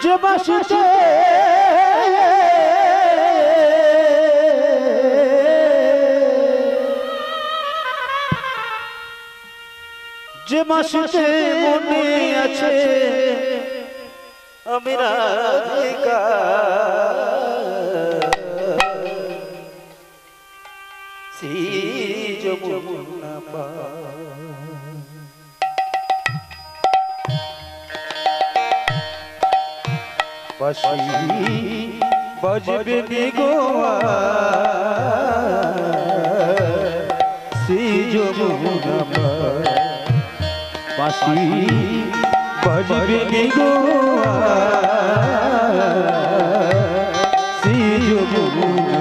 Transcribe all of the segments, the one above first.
যে বাসিতে যে মাসিতে মনে আছে আমি রাধিকা শ্রী যমুনা বাঁশি বাজবে নিগোয়া শ্রী যমুনা বাঁশি বাজবে নিগোয়া শ্রী যমুনা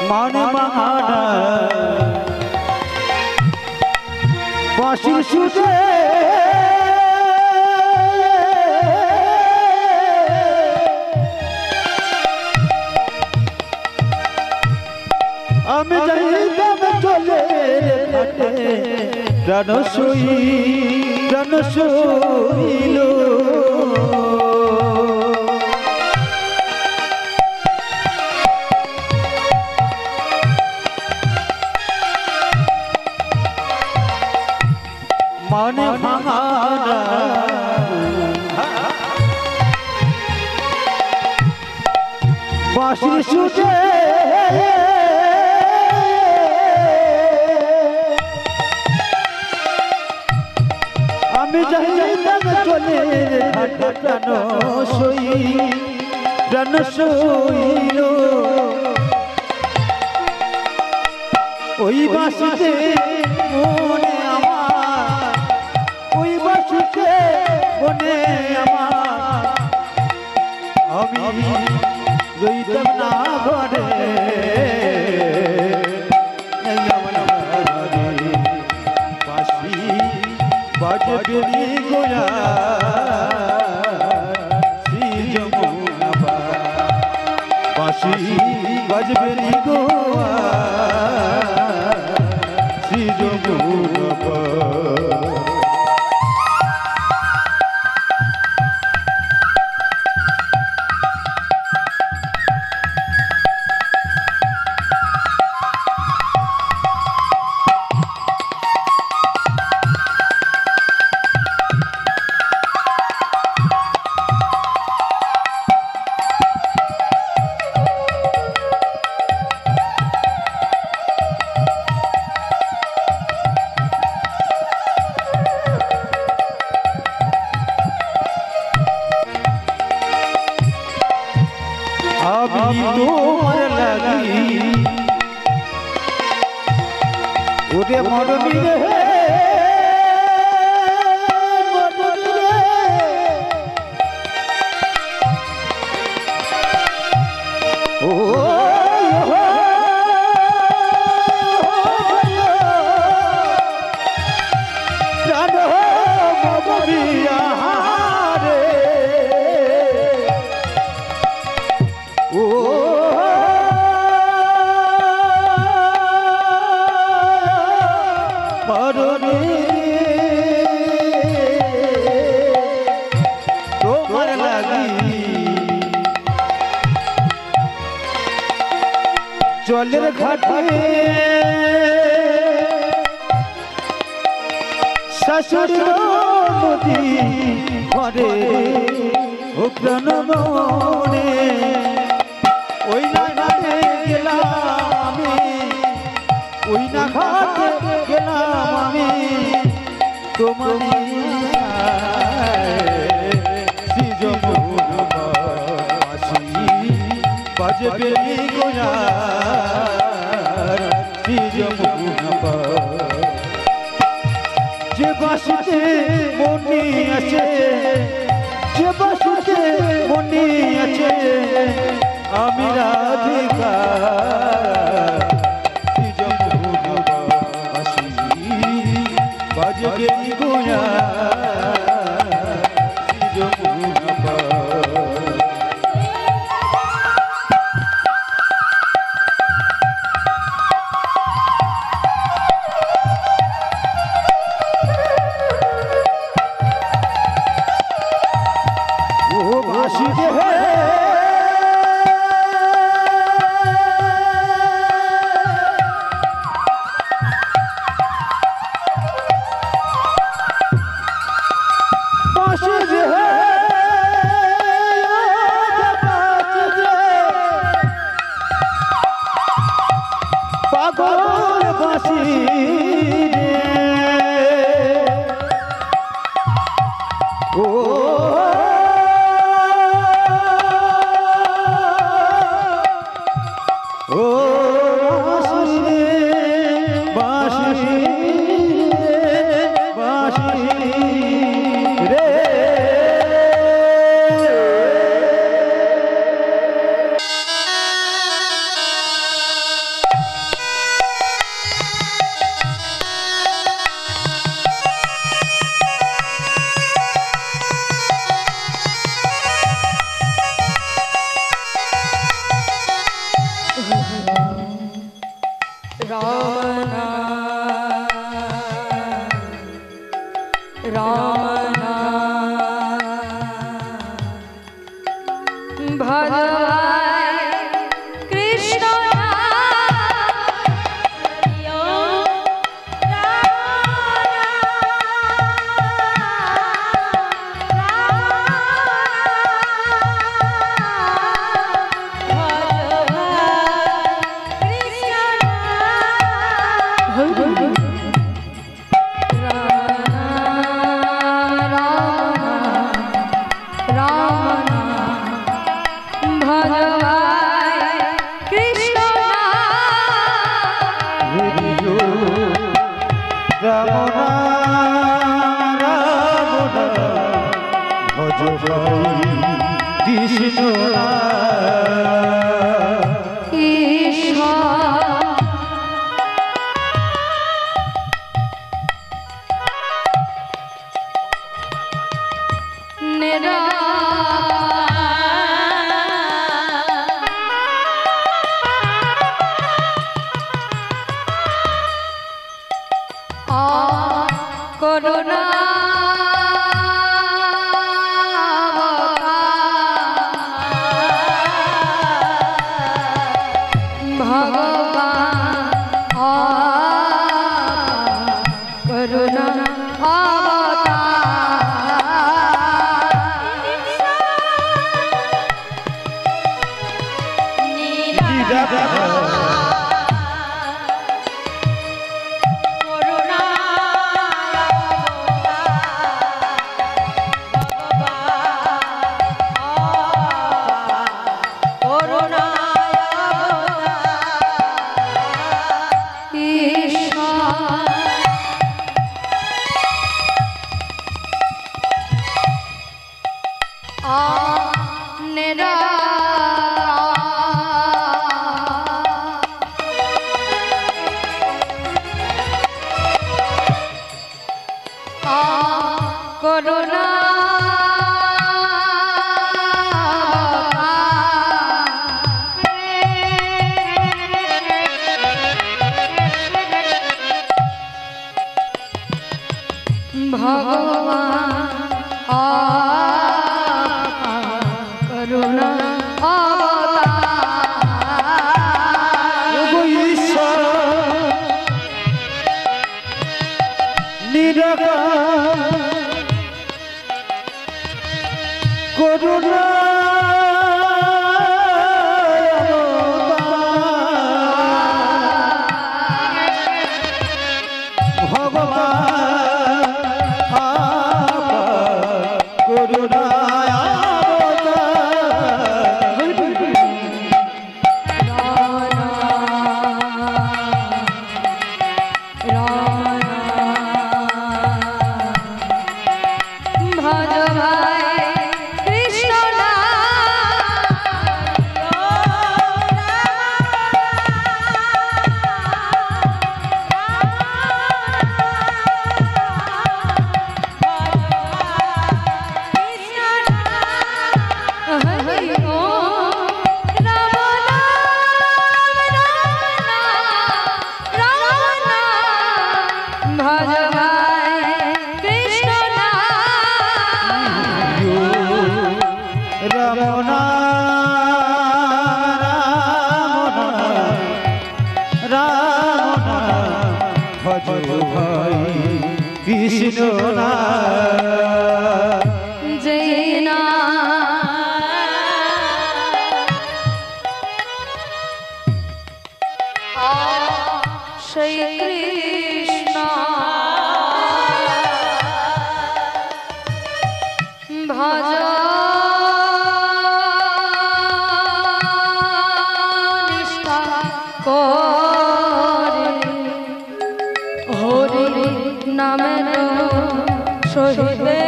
মানে বাহানা বাঁশির সুরে আমি যাইতাম চলে ঘাটে প্রাণ শৈল মানে ভাঙানা বাঁশির সুরে আমি যাইতাম চলে ঘাটে প্রাণ শৈল ওই বাঁশিতে মনে আমার ওই বাঁশিতে মনে আমার আমি রইতাম না ঘরে বাঁশি বাজবে নিগোয়া শ্রী যমুনা বাঁশি বাজবে নিগোয়া শ্রী যমুনা আমি তোমার লাগি ওরে মরমি রে ও প্রাণ মরমিয়া তোমার লাগি জলের ঘাটে শাশুর নদী ঘরে ও প্রাণ মনে ওই না ঘাটে গেলাম আমি ওই না ঘাটে গেলাম আমি তোমার শ্রী যমুনা বাঁশি বাজবে बेली गोयार तीज मुना जे बासुते मनी आछे जे बासुते मनी आछे आमी राधिका तीज मुना बासी बाजे बेली गोयार तीज मुना ভজ ভাই কৃষ্ণ কৃষ্ণ না জয় না শ্রী কৃষ্ণ ভজ নিষ্ঠা হরি নামের সহিতে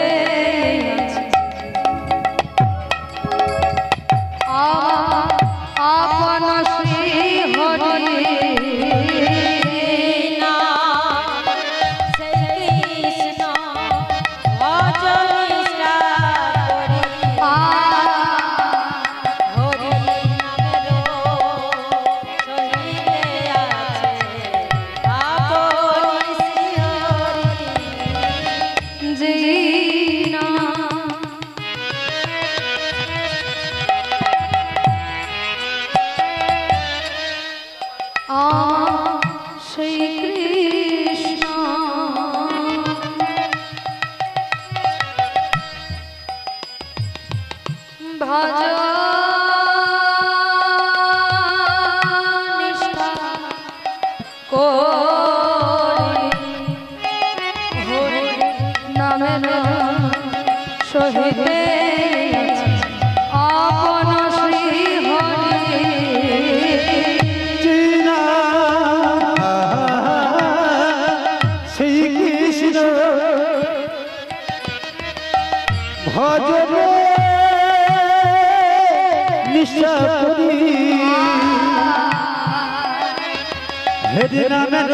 আপন শ্রী হরি শ্রী কৃষ্ণ ভজ নিষ্ঠা হরি নামের সহিতে আপন শ্রী হরি ভজরে নিষ্ঠা করি হরি নামের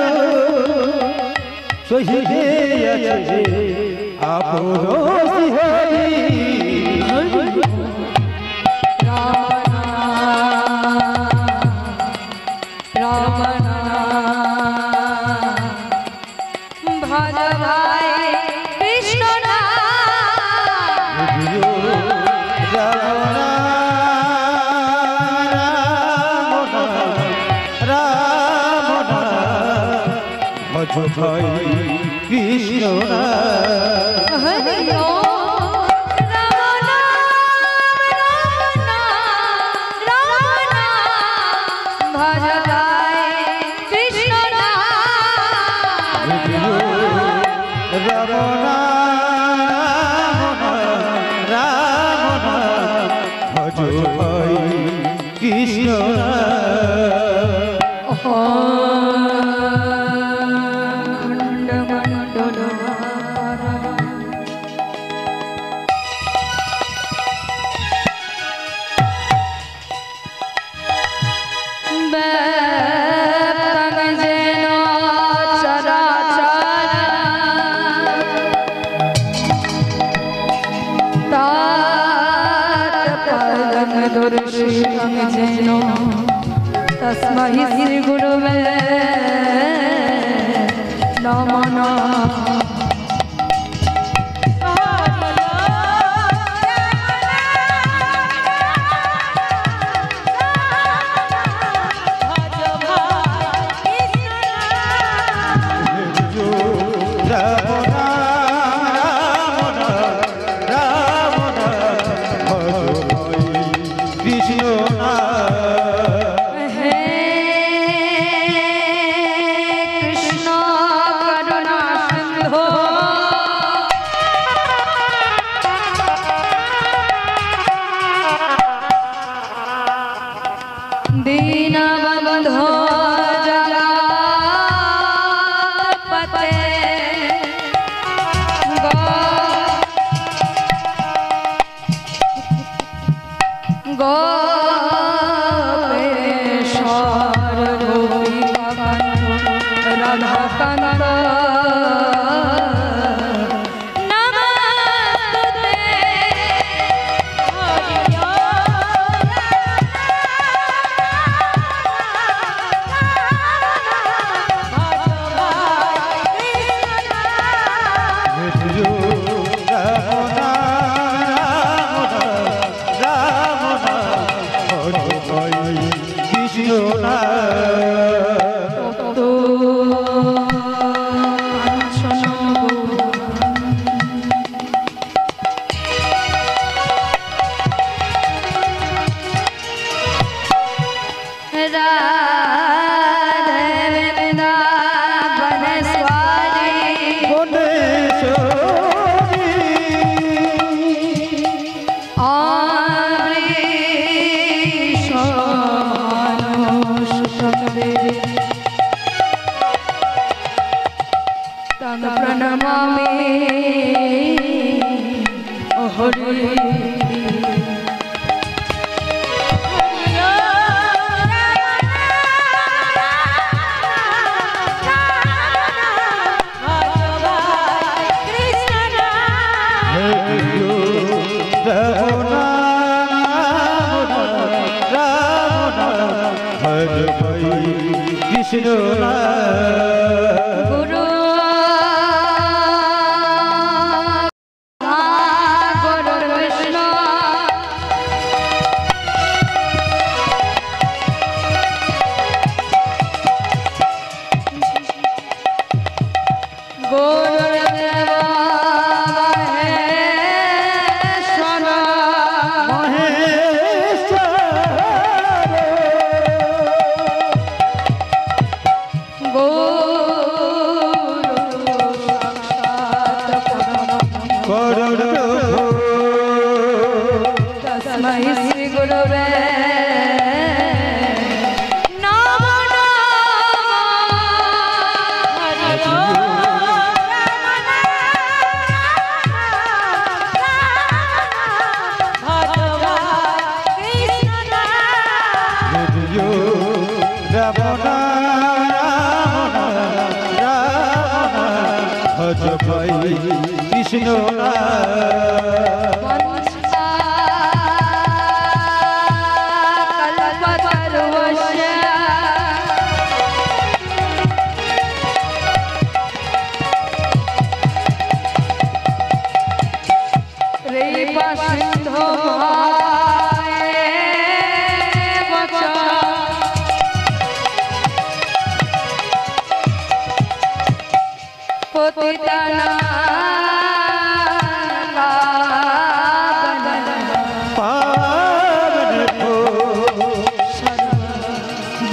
সহিতে আছে আপন শ্রী হরি ভজ ভাই কৃষ্ণ ভজ ভাই কৃষ্ণ হরি ভজ ভাই কৃষ্ণ ভজ ভাই কৃষ্ণ तस्मै श्री गुरुवे नमः कृष्ण करुणा কৃষ্ণ গুরু গুরু কৃষ্ণ গুরুদেব तस्मै श्री गुरुवे नमो কৃষ্ণ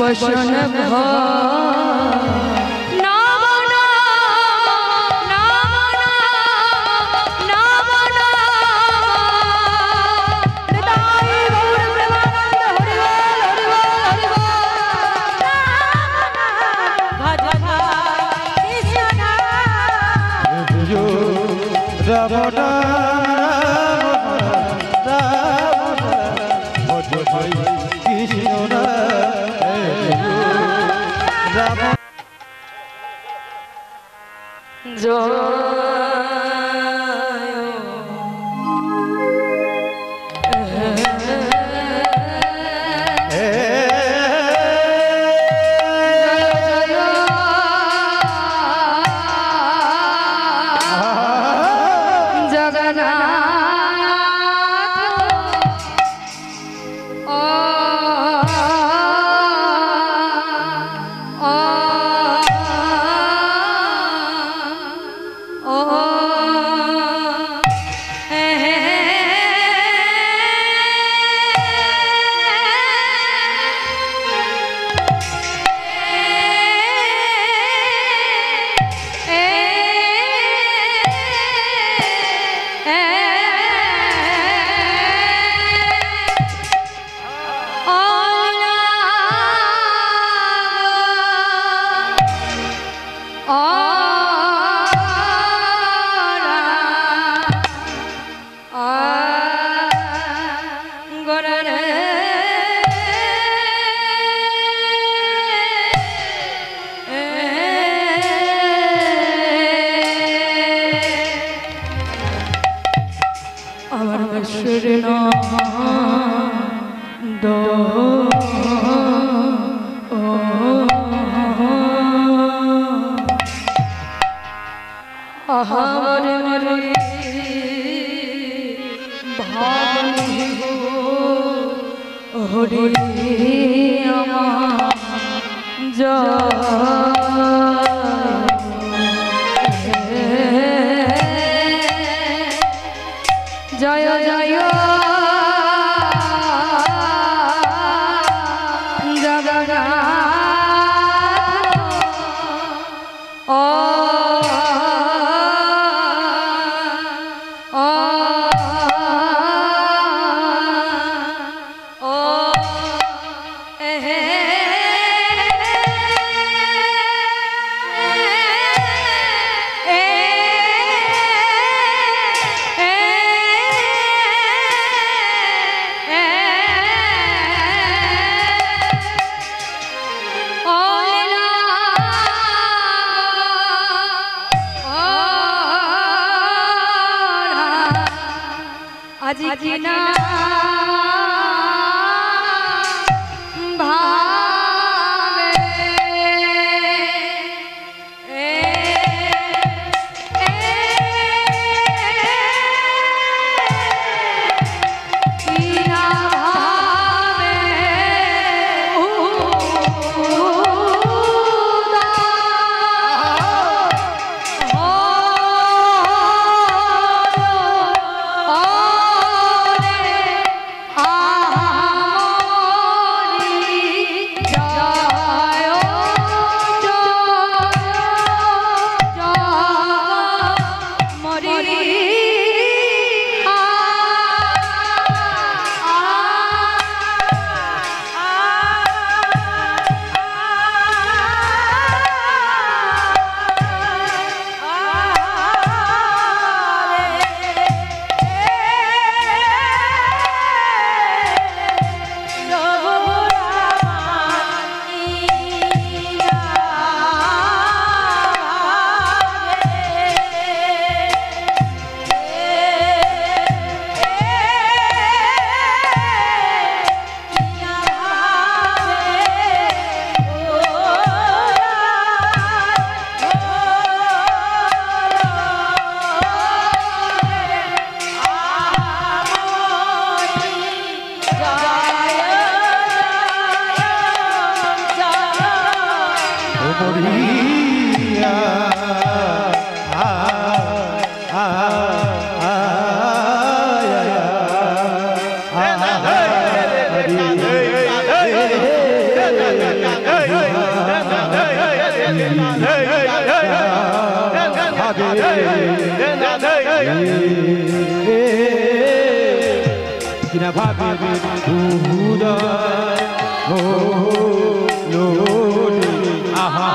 बसन जय जय আজি কি না ভাবে কি না ভাবে কিনা ভাবে উদয় হলো আহা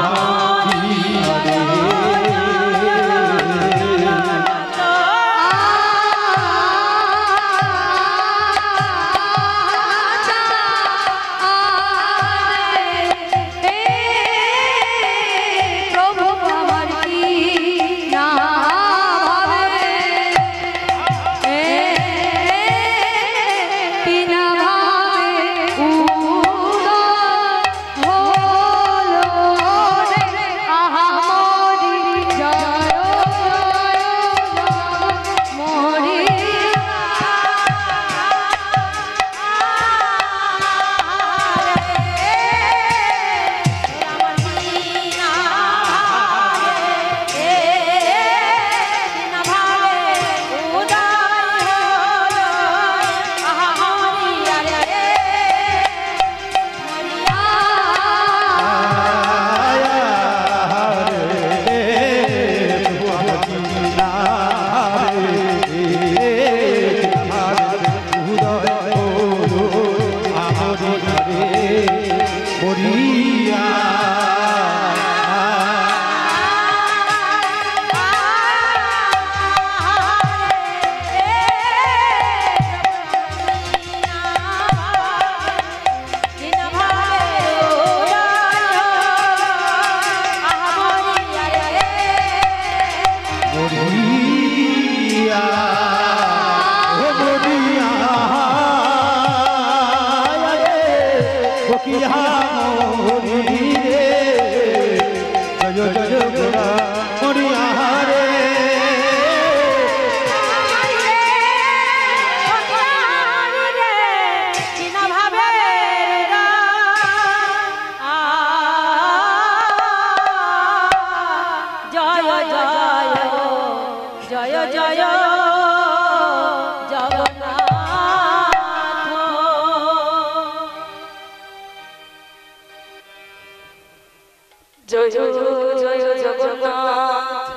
জয় জয় জয় জগন্নাথ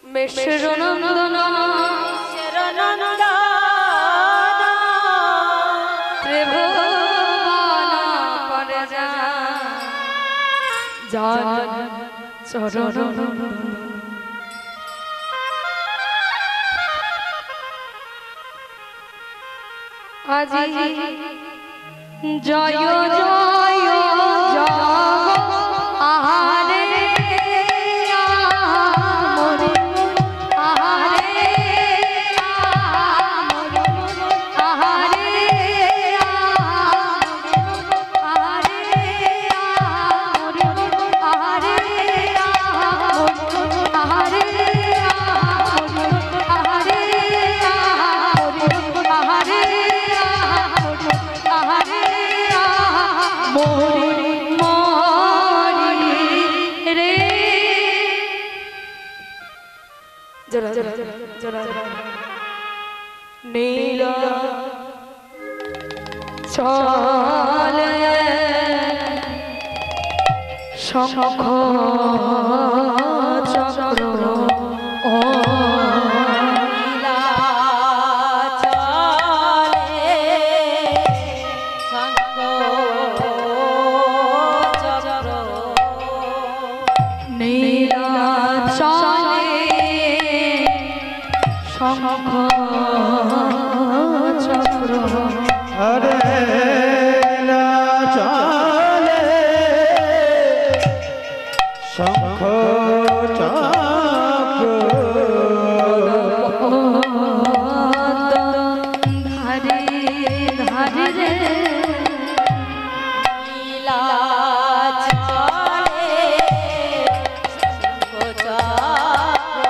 মেশ্বরনন্দন শরণনন্দন ত্রিভুবন পরজা জান চরণ আজি জয় জয় জয় আহারে আহারে জরা জরা জরা নীল চলে শঙ্খ চক্র ও নীলা চলে শঙ্খ চক্র নীলা চলে শঙ্খ চক্র আরে না চলে শঙ্খ চক্র ধারে ধারে রে নীলা চলে শঙ্খ চক্র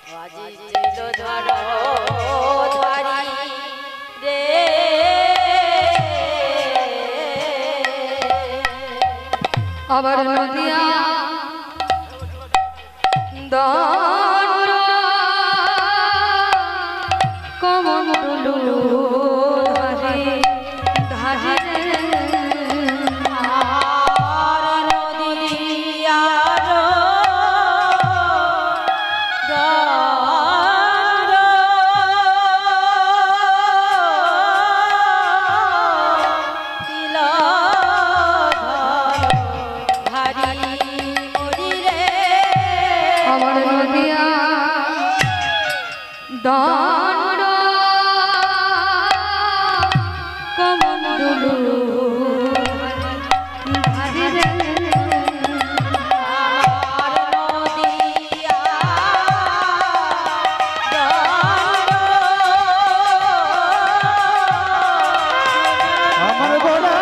বাজিছিল ধরো ধারি রে আবার নদিয়া দণ্ড কমণ্ডলু ধারে ধারে আর নদিয়ার দণ্ড আমার নদিয়া দণ্ড কমণ্ডলু ধারে রে আমার নদিয়া আমার গোলা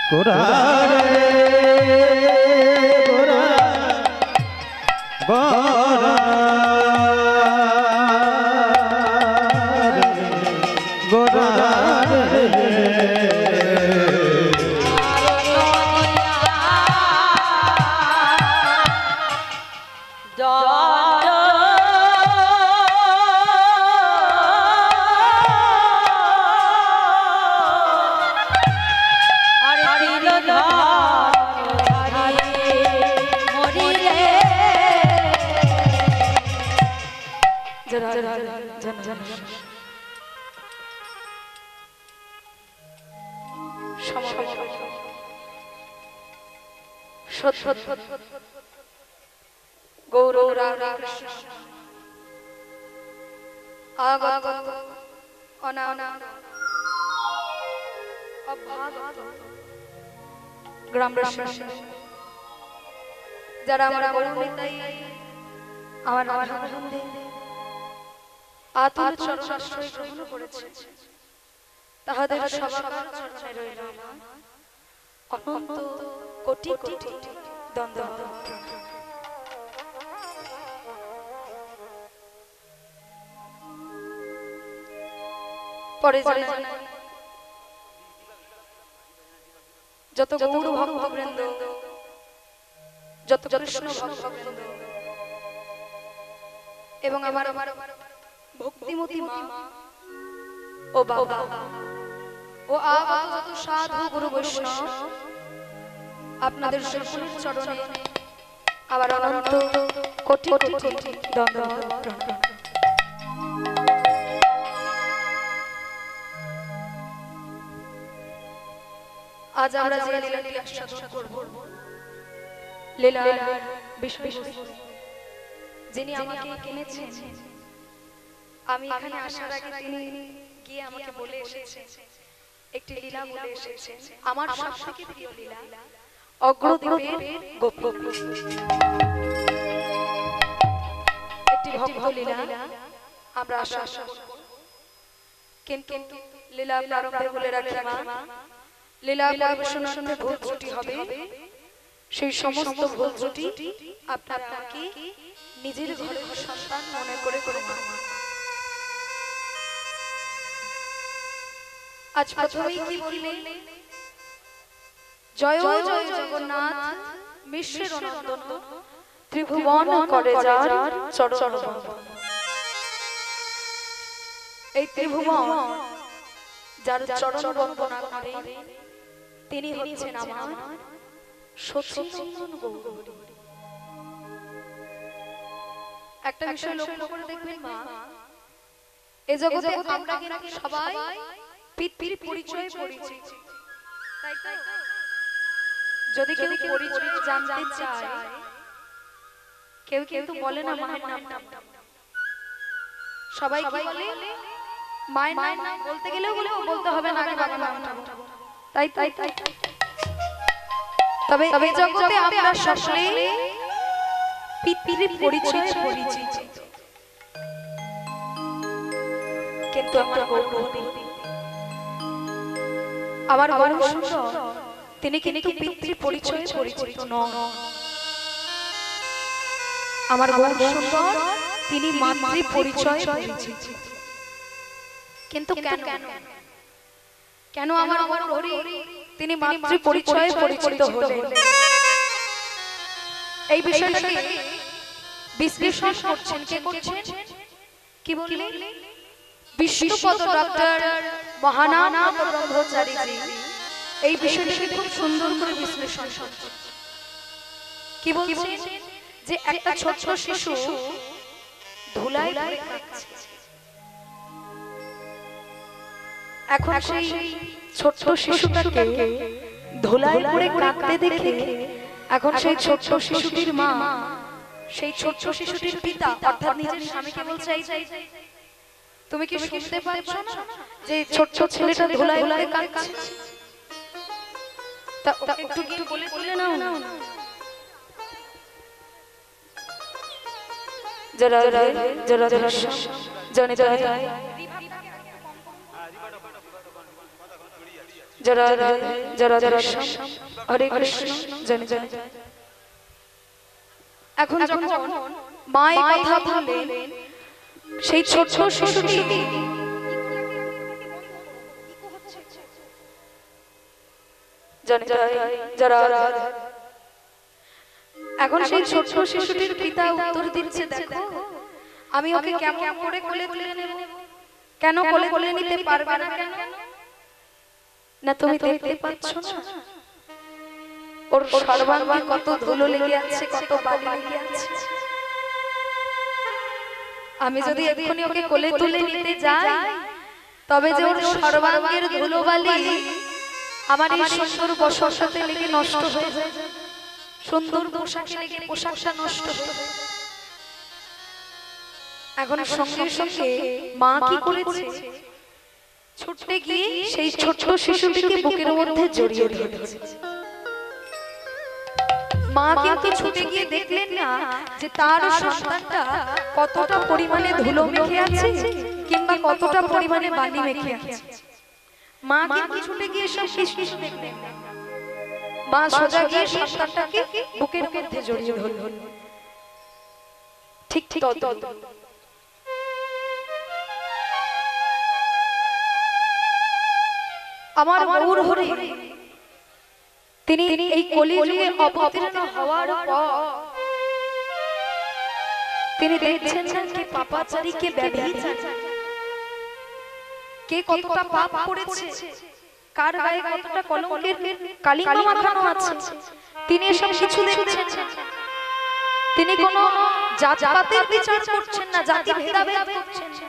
গোরা রে গোরা গোরা গোরা গৌর কৃষ্ণ আগত অনানা অভাগত গ্রামবাসী যারা আমার গৌরমিতাই আমার আনন্দে আতুল চরণাশ্রয় গ্রহণ করেছে তাহাদের সবার চরণে রইল অনন্ত কোটি কোটি দণ্ডবত পরে যত গৌর ভক্তবৃন্দ যত কৃষ্ণ ভক্তবৃন্দ এবং আমার ভক্তিমতী মা ও বাবা ও আগত যত সাধু গুরু বৈষ্ণব আপনাদের সকলের চরণে আবার অনন্ত কোটি কোটি দণ্ডবত প্রণাম। আজ আমরা যে লীলাটি আস্বাদন করব লীলার বিষয়বস্তু যিনি আমাকে কিনেছেন আমি এখানে আসার আগে তিনি গিয়ে আমাকে বলে এসেছেন একটি লীলা বলে এসেছেন আমার সবথেকে প্রিয় লীলা অগ্রদ্বীপের গোপ একটি ভক্ত লীলা আমরা আশা কিন্তু লীলা প্রারম্ভে বলে রাখি মা লীলা পরিবেশনাতে ভুল ত্রুটি হবে সেই সমস্ত ভুল ত্রুটি আপনাকে নিজের ঘরের সন্তান মনে করে ক্ষমা আজ প্রথমেই কি বললে, জয় জয় জগন্নাথ মিশ্রের নন্দন, ত্রিভুবন করে যার চরণ বন্দন। এই ত্রিভুবন যার চরণ বন্দনা করে তিনি হচ্ছেন আমার সচিনন্দন গৌরহরি। একটা বিষয় লক্ষ্য করে দেখবেন মা, এই জগতে আমরা কিন্তু সবাই পিতৃর পরিচয় পরিচিত, তাই তো? যদি কেউ পরিচয় জানতে চায়, কেউ কিন্তু বলে না মায়ের নামটা, সবাই কি বলে মায়ের নাম বলতে গেলেও বলতে হবে না আগে বাবার নামটা, তাই তাই তাই। তবে এই জগতে আমরা সকলে পিতৃর পরিচয় পরিচিত, কিন্তু আমার গৌরহরি, আমার গৌর সুন্দর, তিনি কিন্তু পিতৃ পরিচয় পরিচিত নন। আমার গৌর সুন্দর তিনি মাতৃ পরিচয় পরিচিত। কিন্তু কেন কেন আমার গৌরহরি তিনি মাতৃ পরিচয় পরিচিত হলেন? এই বিষয়টাকে বিশ্লেষণ করছেন কে করছেন? কি বললেন? বিষ্ণুপদ ডক্টর মহানাম ব্রহ্মচারীজি এই বিষয়টাকে খুব সুন্দর করে বিশ্লেষণ করছেন। কি বলছেন? যে একটা ছোট শিশু ধুলায় পড়ে কাঁদছে, এখন সেই ছোট শিশুটাকে ধুলায় পড়ে কাঁদতে দেখে এখন সেই ছোট শিশুটির মা, সেই ছোট শিশুটির পিতা অর্থাৎ নিজের স্বামীকে বলছে, তুমি কি শুনতে পাচ্ছ না যে ছোট ছেলেটা ধুলায় পড়ে কাঁদছে? তা একটু গিয়ে বলে নাও না। জরা জরা জরা জনে জনে জরা জরা জরা হরে কৃষ্ণ জনে জনে। এখন যখন মা এই কথা বললেন, সেই ছোট শিশুটি এখন সেই ছোট শিশুটির পিতা উত্তর দিচ্ছে, দেখো আমি ওকে কেমন করে কোলে তুলে নেব? কেন কোলে তুলে নিতে পারবে না? কেন না তুমি দেখতে পাচ্ছ না ওর সর্বাঙ্গে কত ধুলো লেগে আছে, কত বালি লেগে আছে? আমি যদি এক্ষুনি ওকে কোলে তুলে নিতে যাই, তবে যে ওর সর্বাঙ্গের ধুলো বালি আমার এই সুন্দর বসন্তে লেগে নষ্ট হয়ে যায়, সুন্দর পোশাকে লেগে পোশাকটা নষ্ট হয়ে যায়। এখন সঙ্গে সঙ্গে মা কি করেছে? ছুটতে গিয়ে সেই ছোট শিশুটিকে বুকের মধ্যে জড়িয়ে ধরেছে। মা কিন্তু ছুটে গিয়ে দেখলেন না যে তার সন্তানটা কতটা পরিমাণে ধুলো মেখে আছে কিংবা কতটা পরিমাণে বালি মেখে আছে। মা কিন্তু ছুটে গিয়ে সব কিছু দেখলেন না। মা সোজা গিয়ে সন্তানটাকে বুকের মধ্যে জড়িয়ে ধরলেন। ঠিক ঠিক আমার গৌরহরি তিনি এই কলিযুগে অবতীর্ণ হওয়ার পর তিনি দেখছেন না কে পাপাচারী, কে ব্যভিচারী, কে কতটা পাপ করেছে, কার গায়ে কতটা কলঙ্কের কালিমা মাখানো আছে, তিনি এসব কিছু দেখছেন। তিনি কোনো জাতপাতের বিচার করছেন না, জাতি ভেদাভেদ করছেন না,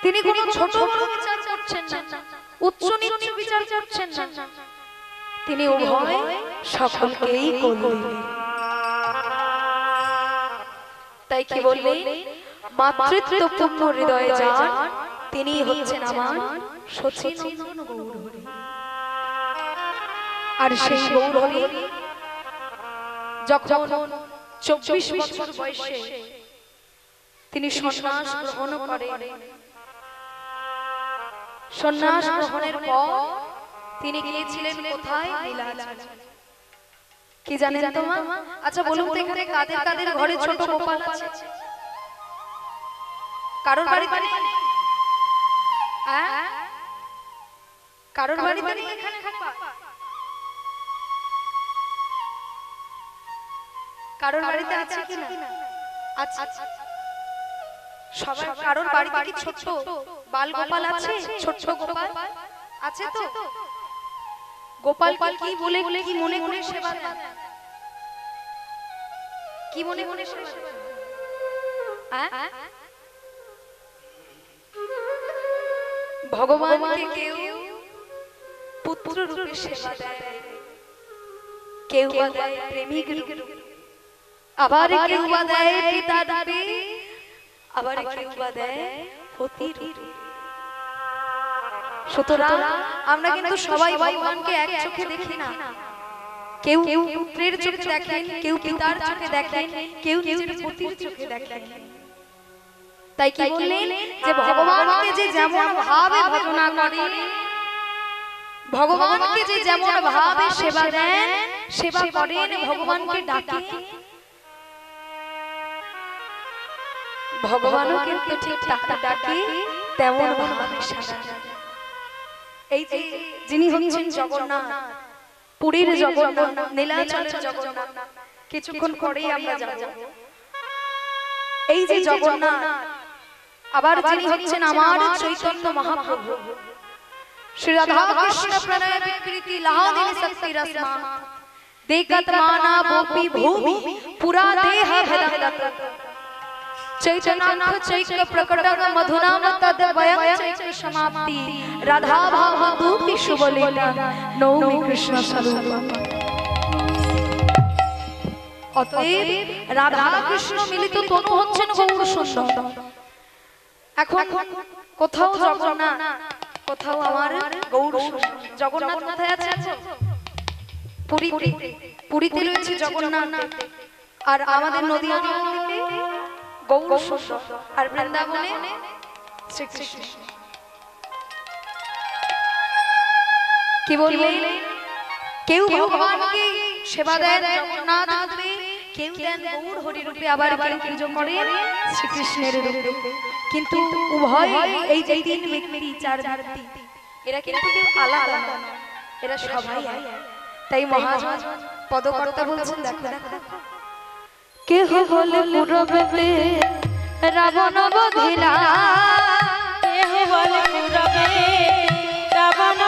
তিনি কোনো ছোট বড় বিচার করছেন না, উচ্চ নিচ্চ বিচার করছেন না, তিনি উভয় সকলকেই করলেন। তাই কি বললেন? মাতৃত্বপূর্ণ হৃদয়ে যার, তিনি হচ্ছেন আমার সচিনন্দন গৌরহরি। আর সেই গৌরহরি যখন 24 বছর বয়সে তিনি সন্ন্যাস গ্রহণ করেন, সন্ন্যাস গ্রহণের পর তিনি গিয়েছিলেন কোথায়? নীলাচল। কি জানেন তো মা? আচ্ছা বলুন তো, এখানে কাদের কাদের ঘরে ছোট গোপাল আছে? কারোর বাড়ি বাড়ি? কারোর বাড়িতে নেই এখানে খোপা? কারোর বাড়িতে আছে কি না? আচ্ছা, সবার কারোর বাড়িতে কি ছোট বাল গোপাল আছে? ছোট গোপাল আছে তো? গোপালকে কি বলে, কি মনে মনে সেবা দেন? কি মনে মনে সেবা দেন? ভগবানকে কেউ পুত্র রূপে সেবা দেয়, কেউ বা দেয় প্রেমিক রূপে, আবার কেউ বা দেয় পিতা রূপে, আবার কেউ বা দেয় পতি রূপে। সুতরাং আমরা কিন্তু সবাই ভগবানকে এক চোখে দেখি না। কেউ পুত্রের চোখে দেখেন, কেউ পিতার চোখে দেখেন, কেউ নিজের পতির চোখে দেখেন। তাই কি বললেন যে ভগবানকে যে যেমন ভাবে ভজনা করে, ভগবানকে যে যেমন ভাবে সেবা দেন, সেবা করেন, ভগবানকে ডাকেন, ভগবানও কিন্তু ঠিক ডাকে তেমন ভাবে সাড়া দেন। এই যে যিনি হচ্ছেন জগন্নাথ, পুরীর জগন্নাথ, নীলাচলের জগন্নাথ, কিছুক্ষণ পরেই আমরা যাব। এই যে জগন্নাথ, আবার যিনি হচ্ছেন আমার চৈতন্য মহাপ্রভু, শ্রী রাধা কৃষ্ণ প্রণয় বিকৃতি লাহাদিনী শক্তি রসমা দেখত মানা গোপী ভূমি পুরা দেহ ভেদত চৈতন্যাঙ্গ চৈক্য প্রকটং মধুনাম তদ বয়ং চৈক্য সমাপ্তি রাধা ভাব দুঃখী শুভ লীলা নৌমি কৃষ্ণ স্বরূপম। অতএব রাধা কৃষ্ণ মিলিত তনু হচ্ছেন গৌর সুন্দর। এখন কোথাও জগন্নাথ, কোথাও আমার গৌর সুন্দর। জগন্নাথ কোথায় আছে? পুরীতে। পুরীতে রয়েছে জগন্নাথ, আর আমাদের নদিয়া দিকে গৌর সুন্দর, আর বৃন্দাবনে শ্রীকৃষ্ণ। কি বললেন? কেউ ভগবানকে সেবা দেন জগন্নাথ রূপে, কেউ দেন গৌর হরি রূপে, আবার কেউ পুজো করেন শ্রীকৃষ্ণের রূপে। কিন্তু উভয় এই যে তিন ব্যক্তি, চার ব্যক্তি, এরা কিন্তু কেউ আলাদা নয়, এরা সবাই এক। তাই মহাজন পদকর্তা বলছেন, দেখো দেখো, কেহ হলে পুরবে রাবণ বধিলা, কেহ বলে পুরবে রাবণ